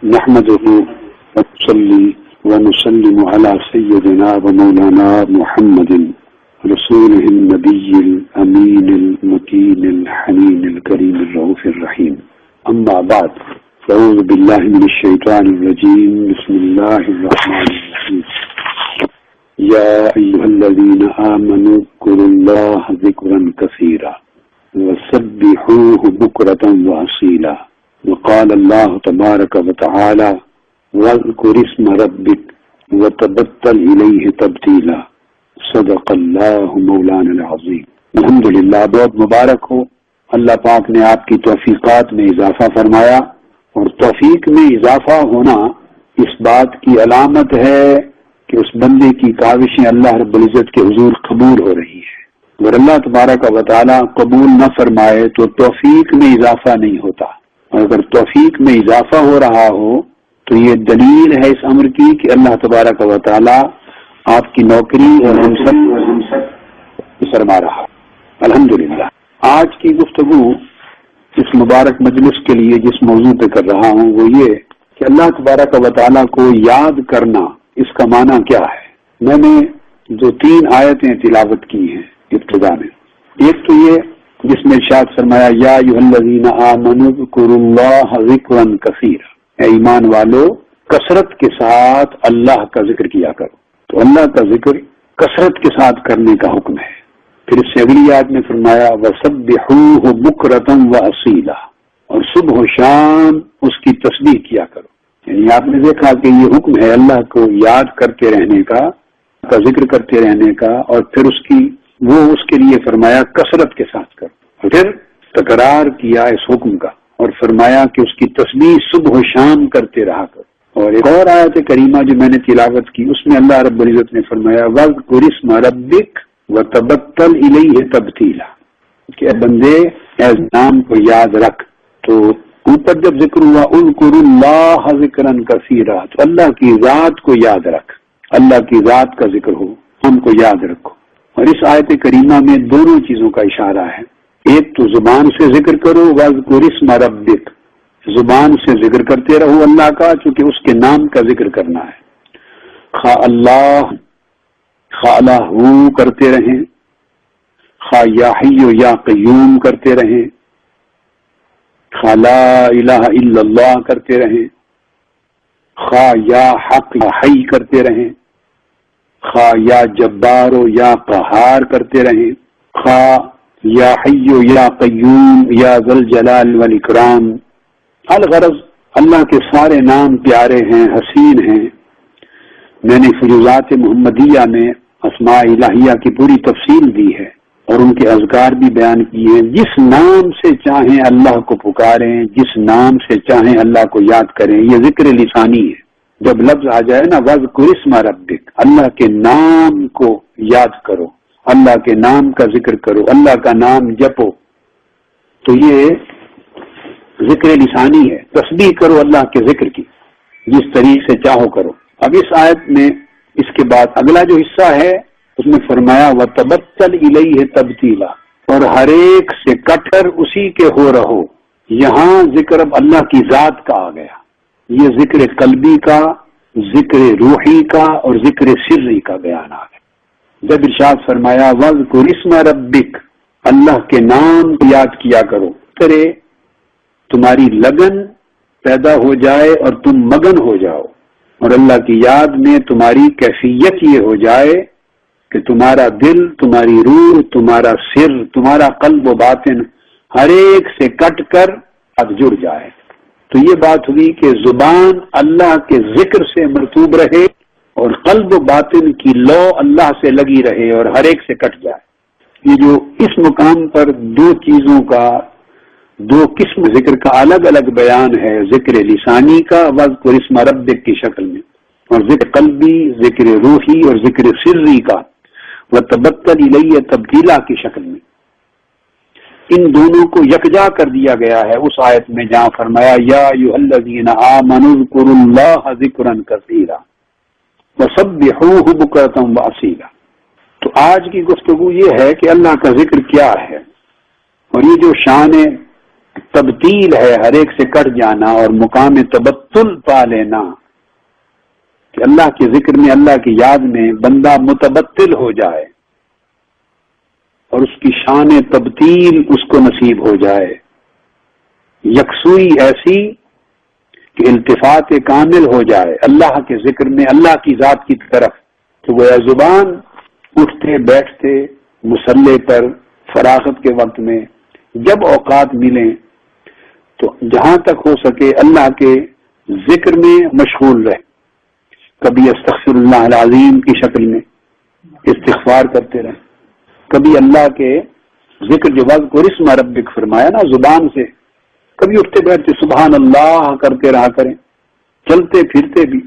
نحمده ونصلي ونسلم على سيدنا ومولانا محمد رسوله النبي الأمين المتين الحنين الكريم الرؤوف الرحيم. أما بعد، أعوذ بالله من الشيطان الرجيم. بسم الله الرحمن الرحيم. يا أيها الذين آمنوا اذكروا الله ذكرا كثيرا وسبحوه بكرة وأصيلا. وقال الله تبارك وتعالى واذكر اسم ربك وتبتل إليه تبتيلا. صدق اللہ مولانا العظیم. الحمدللہ، بہت مبارک ہو، اللہ پاک نے آپ کی توفیقات میں اضافہ فرمایا، اور توفیق میں اضافہ ہونا اس بات کی علامت ہے کہ اس بندے کی کاوشیں اللہ رب العزت کے حضور قبول ہو رہی ہے. اگر اللہ تبارک و تعالیٰ قبول نہ فرمائے تو توفیق میں اضافہ نہیں ہوتا، اور اگر توفیق میں اضافہ ہو رہا ہو تو یہ دلیل ہے اس امر کی کہ اللہ تبارک و تعالیٰ آپ کی نوکری اور ہم سب فرما رہا. الحمدللہ، آج کی گفتگو اس مبارک مجلس کے لیے جس موضوع پہ کر رہا ہوں وہ یہ کہ اللہ تبارک و تعالیٰ کو یاد کرنا، اس کا معنی کیا ہے. میں نے جو 3 آیتیں تلاوت کی ہیں ابتدا میں، ایک تو یہ جس میں ارشاد فرمایا یا ایھا الذین آمنوا اذکروا اللہ ذکرا کثیرا، اے ایمان والو کثرت کے ساتھ اللہ کا ذکر کیا کرو. تو اللہ کا ذکر کثرت کے ساتھ کرنے کا حکم ہے. پھر اس سے اگلی آیت میں فرمایا وَسَبِّحُوهُ بُكْرَةً وَأَصِيلًا، اور صبح و شام اس کی تسبیح کیا کرو. یعنی آپ نے دیکھا کہ یہ حکم ہے اللہ کو یاد کرتے رہنے کا ذکر کرتے رہنے کا، اور پھر اس کے لیے فرمایا کثرت کے ساتھ کرو. پھر تکرار کیا اس حکم کا اور فرمایا کہ اس کی تسبیح صبح و شام کرتے رہا کرو. اور ایک اور آیت کریمہ جو میں نے تلاوت کی اس میں اللہ رب العزت نے فرمایا وَاذْكُرِ اسْمَ رَبِّكَ وَتَبَتَّلْ إِلَيْهِ تَبْتِيلًا، کہ اے بندے اے نام کو یاد رکھ. تو اوپر جب ذکر ہوا اذْكُرُوا اللَّهَ ذِكْرًا كَثِيرًا، تو اللہ کی ذات کو یاد رکھ، اللہ کی ذات کا ذکر ہو، ہم کو یاد رکھو. اور اس آیت کریمہ میں دونوں چیزوں کا اشارہ ہے. ایک تو زبان سے ذکر کرو وَاذْكُرِ اسْمَ رَبِّكَ، زبان سے ذکر کرتے رہو اللہ کا، چونکہ اس کے نام کا ذکر کرنا ہے. خواہ اللہ کرتے رہیں، خواہ یا حی و یا قیوم کرتے رہیں، خواہ لا الہ الا اللہ کرتے رہیں، خواہ یا حق یا حی کرتے رہیں، خواہ یا جبار و یا قہار کرتے رہیں، خواہ یا حی و یا قیوم یا ذل جلال والاکرام. الغرض اللہ کے سارے نام پیارے ہیں، حسین ہیں. میں نے فیوزات محمدیہ میں اسماء الہیہ کی پوری تفصیل دی ہے اور ان کے اذکار بھی بیان کیے. جس نام سے چاہیں اللہ کو پکاریں، جس نام سے چاہیں اللہ کو یاد کریں، یہ ذکر لسانی ہے. جب لفظ آ جائے نا وَاذْكُرِ اسْمَ رَبِّكَ، اللہ کے نام کو یاد کرو، اللہ کے نام کا ذکر کرو، اللہ کا نام جپو، تو یہ ذکر لسانی ہے. تسبیح کرو اللہ کے ذکر کی، جس طریقے سے چاہو کرو. اب اس آیت میں اس کے بعد اگلا جو حصہ ہے اس میں فرمایا وَتَبَتَّلْ إِلَيْهِ تَبْتِيلًا، اور ہر ایک سے کٹ کر اسی کے ہو رہو. یہاں ذکر اب اللہ کی ذات کا آ گیا. یہ ذکر قلبی کا، ذکر روحی کا اور ذکر سری کا بیان آ گیا. جب ارشاد فرمایا وَاذْكُرِ اسْمَ رَبِّكَ، اللہ کے نام یاد کیا کرو، کرے تمہاری لگن پیدا ہو جائے اور تم مگن ہو جاؤ، اور اللہ کی یاد میں تمہاری کیفیت یہ ہو جائے کہ تمہارا دل، تمہاری روح، تمہارا سر، تمہارا قلب و باطن ہر ایک سے کٹ کر اب جڑ جائے. تو یہ بات ہوئی کہ زبان اللہ کے ذکر سے مرطوب رہے اور قلب و باطن کی لو اللہ سے لگی رہے اور ہر ایک سے کٹ جائے. یہ جو اس مقام پر دو چیزوں کا، دو قسم ذکر کا الگ الگ بیان ہے، ذکر لسانی کا وَاذْكُرِ اسْمَ رَبِّكَ کی شکل میں، اور ذکر قلبی، ذکر روحی اور ذکر سری کا وَتَبَتَّلْ إِلَيْهِ تَبْتِيلًا کی شکل میں. ان دونوں کو یکجا کر دیا گیا ہے اس آیت میں جہاں فرمایا یا ایھا الذین آمنوا اذکروا اللہ ذکرا کثیرا وسبحوہ بکرۃ وأصیلا. تو آج کی گفتگو یہ ہے کہ اللہ کا ذکر کیا ہے، اور یہ جو شان تبدیل ہے ہر ایک سے کٹ جانا اور مقام تبتل پا لینا، کہ اللہ کے ذکر میں، اللہ کی یاد میں بندہ متبتل ہو جائے اور اس کی شان تبدیل اس کو نصیب ہو جائے، یکسوئی ایسی کہ التفات کامل ہو جائے اللہ کے ذکر میں، اللہ کی ذات کی طرف، تو وہ زبان اٹھتے بیٹھتے مصلے پر فراغت کے وقت میں جب اوقات ملیں تو جہاں تک ہو سکے اللہ کے ذکر میں مشغول رہے، کبھی استغفر اللہ العظیم کی شکل میں استغفار کرتے رہیں، کبھی اللہ کے ذکر جو وذکر اسم ربک فرمایا نا زبان سے، کبھی اٹھتے بیٹھتے سبحان اللہ کرتے رہا کریں، چلتے پھرتے بھی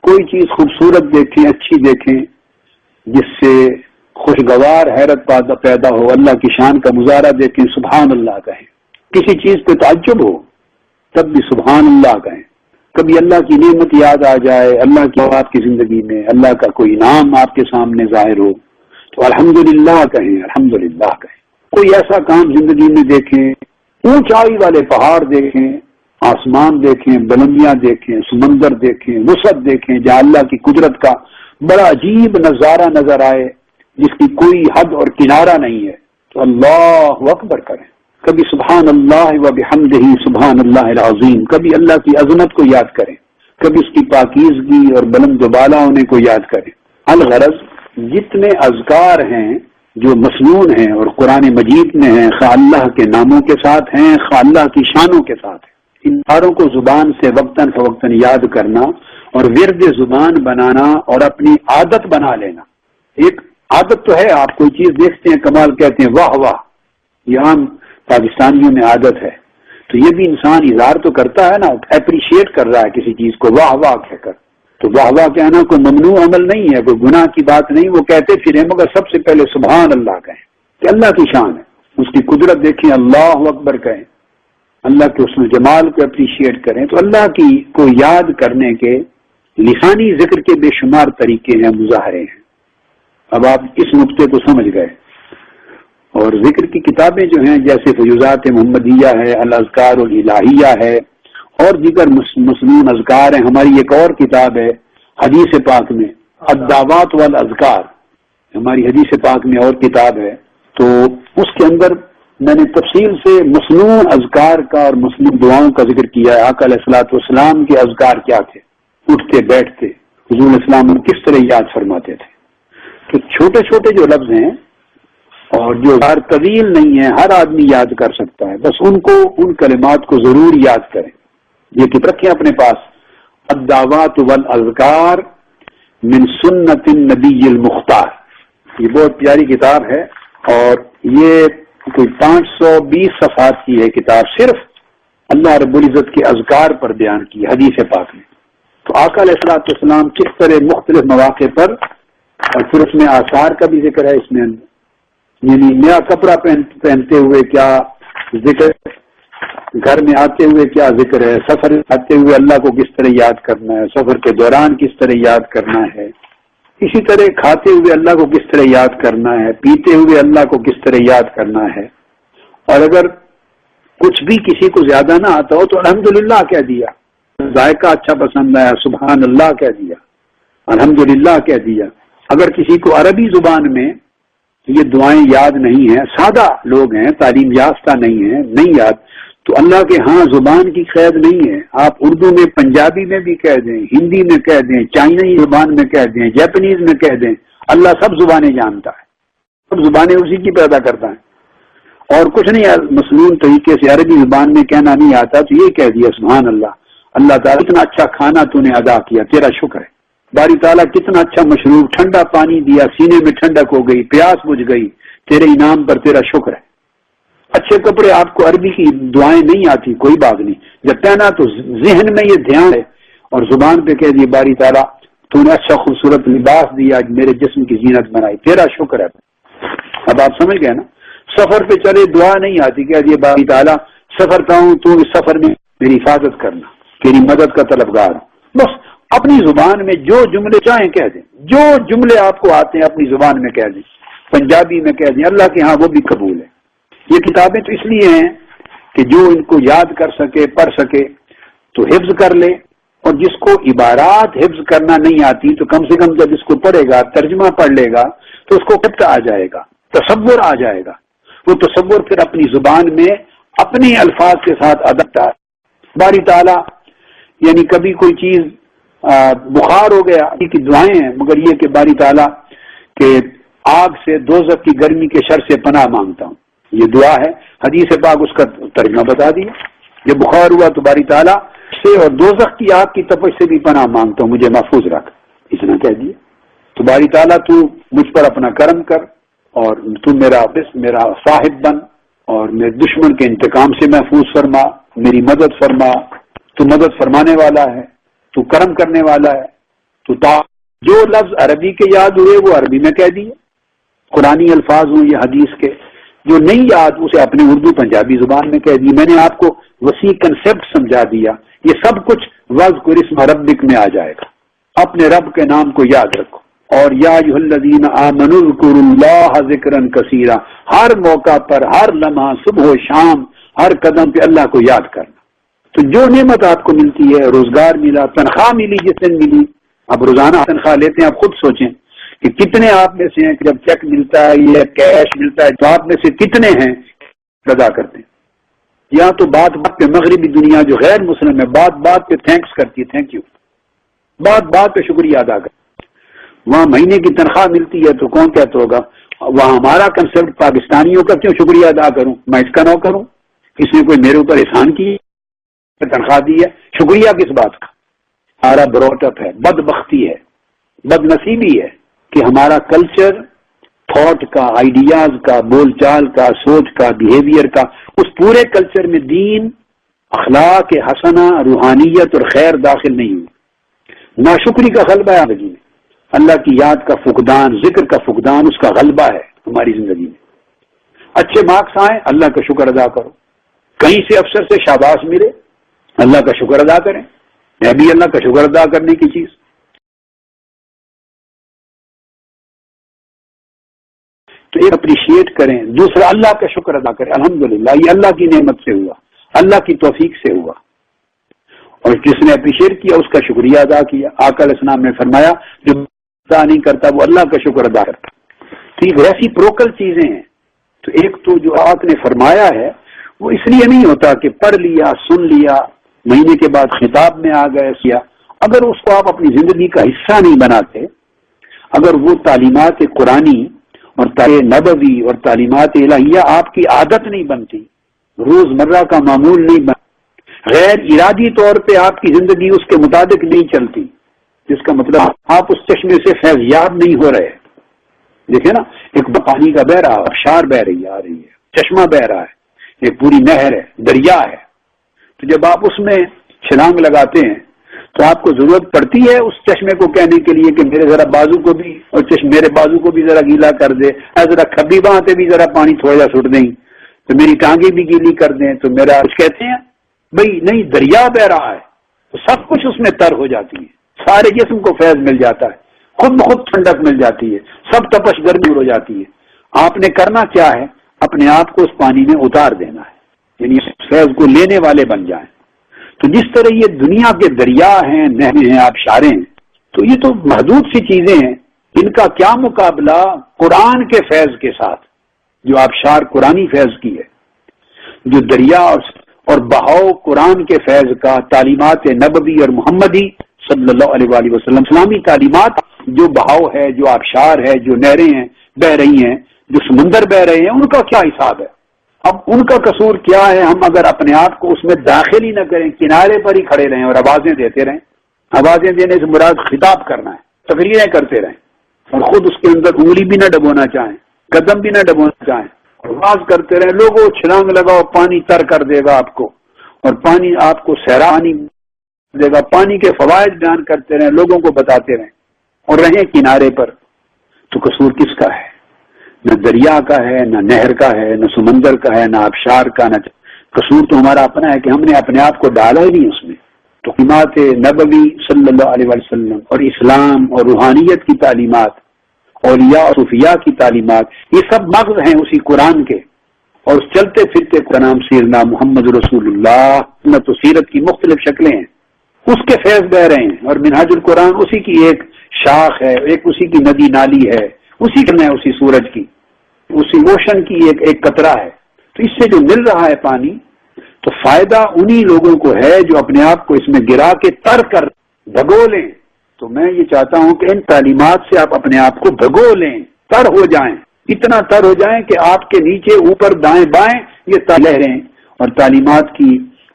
کوئی چیز خوبصورت دیکھیں، اچھی دیکھیں جس سے خوشگوار حیرت پیدا ہو، اللہ کی شان کا مظاہرہ دیکھیں سبحان اللہ کہیں، کسی چیز پہ تعجب ہو تب بھی سبحان اللہ کہیں، کبھی اللہ کی نعمت یاد آ جائے، اللہ کی آپ کی زندگی میں اللہ کا کوئی انعام آپ کے سامنے ظاہر ہو تو الحمدللہ کہیں، الحمدللہ کہیں، کوئی ایسا کام زندگی میں دیکھیں، اونچائی والے پہاڑ دیکھیں، آسمان دیکھیں، بلندیاں دیکھیں، سمندر دیکھیں، وسعت دیکھیں، جہاں اللہ کی قدرت کا بڑا عجیب نظارہ نظر آئے جس کی کوئی حد اور کنارہ نہیں ہے، تو اللہ اکبر کریں، کبھی سبحان اللہ و بحمدہ سبحان اللہ العظیم، کبھی اللہ کی عظمت کو یاد کریں، کبھی اس کی پاکیزگی اور بلند و بالا ہونے کو یاد کریں۔ الغرض جتنے اذکار ہیں جو مسنون ہیں اور قرآن مجید میں ہیں، خواہ اللہ کے ناموں کے ساتھ ہیں خواہ اللہ کی شانوں کے ساتھ ہیں، ان ساروں کو زبان سے وقتاً فوقتاً یاد کرنا اور ورد زبان بنانا اور اپنی عادت بنا لینا۔ ایک عادت تو ہے، آپ کوئی چیز دیکھتے ہیں کمال کہتے ہیں واہ واہ، یہ عام پاکستانیوں میں عادت ہے، تو یہ بھی انسان اظہار تو کرتا ہے نا، اپریشیٹ کر رہا ہے کسی چیز کو واہ واہ کہہ کر، تو واہ واہ کہنا کوئی ممنوع عمل نہیں ہے، کوئی گناہ کی بات نہیں، وہ کہتے پھریں، مگر سب سے پہلے سبحان اللہ کہیں کہ اللہ کی شان ہے، اس کی قدرت دیکھیں، اللہ اکبر کہیں، اللہ کے حسن جمال کو اپریشیٹ کریں، تو اللہ کی کو یاد کرنے کے لسانی ذکر کے بے شمار طریقے ہیں، مظاہرے ہیں۔ اب آپ اس نقطے کو سمجھ گئے، اور ذکر کی کتابیں جو ہیں جیسے فیوزات محمدیہ ہے، الاذکار الالہیہ ہے، اور دیگر مسنون اذکار ہیں، ہماری ایک اور کتاب ہے حدیث پاک میں الدعوات والاذکار، ہماری حدیث پاک میں اور کتاب ہے، تو اس کے اندر میں نے تفصیل سے مسنون اذکار کا اور مسنون دعاؤں کا ذکر کیا ہے، آقا علیہ الصلوۃ والسلام کے اذکار کیا تھے، اٹھتے بیٹھتے حضور اسلام کس طرح یاد فرماتے تھے۔ تو چھوٹے چھوٹے جو لفظ ہیں اور جو ہر طویل نہیں ہے، ہر آدمی یاد کر سکتا ہے، بس ان کلمات کو ضرور یاد کریں، یہ کہ رکھیں اپنے پاس، الدعوات والاذکار من سنت النبی المختار، یہ بہت پیاری کتاب ہے، اور یہ کوئی 520 صفحات کی ہے کتاب، صرف اللہ رب العزت کے اذکار پر بیان کی حدیث پاک میں۔ تو آقا علیہ الصلوۃ والسلام کس طرح مختلف مواقع پر، اور پھر اس میں آثار کا بھی ذکر ہے، اس میں یعنی نیا کپڑا پہنتے ہوئے کیا ذکر، گھر میں آتے ہوئے کیا ذکر ہے، سفر آتے ہوئے اللہ کو کس طرح یاد کرنا ہے، سفر کے دوران کس طرح یاد کرنا ہے، اسی طرح کھاتے ہوئے اللہ کو کس طرح یاد کرنا ہے، پیتے ہوئے اللہ کو کس طرح یاد کرنا ہے، اور اگر کچھ بھی کسی کو زیادہ نہ آتا ہو تو الحمدللہ کہہ دیا، ذائقہ اچھا پسند آیا سبحان اللہ کہہ دیا، الحمدللہ کہہ دیا۔ اگر کسی کو عربی زبان میں یہ دعائیں یاد نہیں ہیں، سادہ لوگ ہیں، تعلیم یافتہ نہیں ہیں، نہیں یاد، تو اللہ کے ہاں زبان کی قید نہیں ہے، آپ اردو میں پنجابی میں بھی کہہ دیں، ہندی میں کہہ دیں، چائنی زبان میں کہہ دیں، جاپنیز میں کہہ دیں، اللہ سب زبانیں جانتا ہے، سب زبانیں اسی کی پیدا کرتا ہے، اور کچھ نہیں مسنون طریقے سے عربی زبان میں کہنا نہیں آتا تو یہ کہہ دیا سبحان اللہ، اللہ تعالیٰ اتنا اچھا کھانا تو نے ادا کیا، تیرا شکر ہے، باری تعالیٰ کتنا اچھا مشروب ٹھنڈا پانی دیا، سینے میں ٹھنڈک ہو گئی، پیاس بجھ گئی، تیرے انعام پر تیرا شکر ہے۔ اچھے کپڑے، آپ کو عربی کی دعائیں نہیں آتی، کوئی بات نہیں، جب پہنا تو ذہن میں یہ دھیان ہے اور زبان پہ کہہ دی باری تعالیٰ تو نے اچھا خوبصورت لباس دیا، میرے جسم کی زینت بنائی، تیرا شکر ہے۔ اب آپ سمجھ گئے نا، سفر پہ چلے دعا نہیں آتی، کہہ دیے باری تعالیٰ سفر کا ہوں تو اس سفر میں میری حفاظت کرنا، تیری مدد کا طلبگار ہوں، بس اپنی زبان میں جو جملے چاہیں کہہ دیں، جو جملے آپ کو آتے ہیں اپنی زبان میں کہہ دیں، پنجابی میں کہہ دیں، اللہ کے ہاں وہ بھی قبول ہے۔ یہ کتابیں تو اس لیے ہیں کہ جو ان کو یاد کر سکے پڑھ سکے تو حفظ کر لے، اور جس کو عبارات حفظ کرنا نہیں آتی تو کم سے کم جب اس کو پڑھے گا ترجمہ پڑھ لے گا تو اس کو خط آ جائے گا، تصور آ جائے گا، وہ تصور پھر اپنی زبان میں اپنے الفاظ کے ساتھ ادب باری تعالیٰ یعنی کبھی کوئی چیز بخار ہو گیا کی دعائیں ہیں، مگر یہ کہ باری تعالیٰ کہ آگ سے دوزخ کی گرمی کے شر سے پناہ مانگتا ہوں، یہ دعا ہے، حدیث پاک اس کا ترجمہ بتا دیا، جب بخار ہوا تو باری تعالیٰ سے اور دوزخ کی آگ کی تپش سے بھی پناہ مانگتا ہوں، مجھے محفوظ رکھ، اتنا کہہ دیا۔ تو باری تعالیٰ تو مجھ پر اپنا کرم کر اور تو میرا صاحب بن اور میرے دشمن کے انتقام سے محفوظ فرما، میری مدد فرما، تو مدد فرمانے والا ہے، تو کرم کرنے والا ہے، تو جو لفظ عربی کے یاد ہوئے وہ عربی میں کہہ دیے، قرآنی الفاظ ہوں یہ حدیث کے، جو نہیں یاد اسے اپنے اردو پنجابی زبان میں کہہ دی۔ میں نے آپ کو وسیع کنسپٹ سمجھا دیا، یہ سب کچھ وذکر اسم ربک میں آ جائے گا، اپنے رب کے نام کو یاد رکھو، اور یا ایھا الذین آمنوا اذکروا اللہ ذکرا کثیرا، ہر موقع پر، ہر لمحہ، صبح و شام، ہر قدم پہ اللہ کو یاد کرنا۔ تو جو نعمت آپ کو ملتی ہے، روزگار ملا، تنخواہ ملی جس دن ملی، اب روزانہ تنخواہ لیتے ہیں، آپ خود سوچیں کہ کتنے آپ میں سے ہیں کہ جب چیک ملتا ہے یا کیش ملتا ہے تو آپ میں سے کتنے ہیں ادا کرتے ہیں؟ یا تو بات بات پہ مغربی دنیا جو غیر مسلم ہے بات بات پہ تھینکس کرتی ہے، تھینک یو، بات بات پہ شکریہ ادا کرتی ہے۔ وہاں مہینے کی تنخواہ ملتی ہے تو کون کہتا ہوگا وہاں ہمارا کنسپٹ پاکستانیوں کا کیوں شکریہ ادا کروں، میں اس کا نہ کروں، اس نے کوئی میرے اوپر احسان کی تنخواہ دی ہے، شکریہ کس بات کا؟ ہمارا بروٹ اپ ہے، بدبختی ہے، بد نصیبی ہے کہ ہمارا کلچر تھاٹ کا، آئیڈیاز کا، بول چال کا، سوچ کا، بیہیویئر کا، اس پورے کلچر میں دین، اخلاق حسنہ، روحانیت اور خیر داخل نہیں ہوئی۔ ناشکری کا غلبہ ہے زندگی میں، اللہ کی یاد کا فقدان، ذکر کا فقدان، اس کا غلبہ ہے ہماری زندگی میں۔ اچھے مارکس آئیں، اللہ کا شکر ادا کرو، کہیں سے افسر سے شاباش ملے، اللہ کا شکر ادا کریں، میں بھی اللہ کا شکر ادا کرنے کی چیز۔ تو ایک اپریشیٹ کریں، دوسرا اللہ کا شکر ادا کریں، الحمدللہ یہ اللہ کی نعمت سے ہوا، اللہ کی توفیق سے ہوا، اور جس نے اپریشیٹ کیا اس کا شکریہ ادا کیا۔ آقا علیہ السلام نے فرمایا جو ادا نہیں کرتا وہ اللہ کا شکر ادا کرتا۔ تو یہ ریسیپروکل چیزیں ہیں۔ تو ایک تو جو آپ نے فرمایا ہے وہ اس لیے نہیں ہوتا کہ پڑھ لیا، سن لیا، مہینے کے بعد خطاب میں آ گئے کیا، اگر اس کو آپ اپنی زندگی کا حصہ نہیں بناتے، اگر وہ تعلیمات قرآنی اور نبوی اور تعلیمات الہیہ آپ کی عادت نہیں بنتی، روزمرہ کا معمول نہیں بنتا، غیر ارادی طور پہ آپ کی زندگی اس کے مطابق نہیں چلتی، جس کا مطلب آپ اس چشمے سے فیض یاب نہیں ہو رہے۔ دیکھیں نا، ایک پانی کا بہ رہا، ابشار بہ رہی آ رہی ہے، چشمہ بہ رہا ہے، ایک پوری نہر ہے، دریا ہے، تو جب آپ اس میں چھلانگ لگاتے ہیں تو آپ کو ضرورت پڑتی ہے اس چشمے کو کہنے کے لیے کہ میرے ذرا بازو کو بھی اور میرے بازو کو بھی ذرا گیلا کر دے، ذرا کھبی باں پہ بھی ذرا پانی تھوڑا سا سٹ دیں، تو میری ٹانگیں بھی گیلی کر دیں، تو میرا کچھ کہتے ہیں بھائی نہیں، دریا بہ رہا ہے تو سب کچھ اس میں تر ہو جاتی ہے، سارے جسم کو فیض مل جاتا ہے، خود بخود ٹھنڈک مل جاتی ہے، سب تپش گرمی ہو جاتی ہے۔ آپ نے کرنا کیا ہے؟ اپنے آپ کو اس پانی میں اتار دینا ہے، یعنی فیض کو لینے والے بن جائیں۔ تو جس طرح یہ دنیا کے دریا ہیں، نہریں ہیں، آبشاریں ہیں، تو یہ تو محدود سی چیزیں ہیں، ان کا کیا مقابلہ قرآن کے فیض کے ساتھ، جو آبشار قرآنی فیض کی ہے، جو دریا اور بہاؤ قرآن کے فیض کا، تعلیمات نبوی اور محمدی صلی اللہ علیہ وآلہ وسلم، اسلامی تعلیمات، جو بہاؤ ہے، جو آبشار ہے، جو نہریں ہیں بہ رہی ہیں، جو سمندر بہ رہے ہیں، ان کا کیا حساب ہے؟ اب ان کا قصور کیا ہے؟ ہم اگر اپنے آپ کو اس میں داخل ہی نہ کریں، کنارے پر ہی کھڑے رہیں اور آوازیں دیتے رہیں، آوازیں دینے سے مراد خطاب کرنا ہے، تقریریں کرتے رہیں، اور خود اس کے اندر انگلی بھی نہ ڈبونا چاہیں، قدم بھی نہ ڈبونا چاہیں، اور آواز کرتے رہیں، لوگوں چھلانگ لگاؤ، پانی تر کر دے گا آپ کو، اور پانی آپ کو سیرانی دے گا، پانی کے فوائد بیان کرتے رہیں، لوگوں کو بتاتے رہیں، اور رہیں کنارے پر۔ تو قصور کس کا ہے؟ نہ دریا کا ہے، نہ نہر کا ہے، نہ سمندر کا ہے، نہ آبشار کا، نہ قصور تو ہمارا اپنا ہے کہ ہم نے اپنے آپ کو ڈالا ہی نہیں اس میں۔ تو تعلیمات نبوی صلی اللہ علیہ وسلم اور اسلام اور روحانیت کی تعلیمات، اولیاء اور صوفیاء کی تعلیمات، یہ سب مغز ہیں اسی قرآن کے، اور چلتے پھرتے کا نام سیرنا محمد رسول اللہ نہ تو سیرت کی مختلف شکلیں ہیں، اس کے فیض بہ رہے ہیں، اور منہاج القرآن اسی کی ایک شاخ ہے، ایک اسی کی ندی نالی ہے، اسی کی ہے، اسی سورج کی، اسی اوشن کی ایک قطرہ ہے۔ تو اس سے جو مل رہا ہے پانی، تو فائدہ انہی لوگوں کو ہے جو اپنے آپ کو اس میں گرا کے تر کر بھگو لیں۔ تو میں یہ چاہتا ہوں کہ ان تعلیمات سے آپ اپنے آپ کو بھگو لیں، تر ہو جائیں، اتنا تر ہو جائیں کہ آپ کے نیچے اوپر دائیں بائیں یہ لہریں اور تعلیمات کی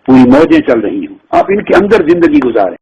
پوری موجیں چل رہی ہوں، آپ ان کے اندر زندگی گزاریں۔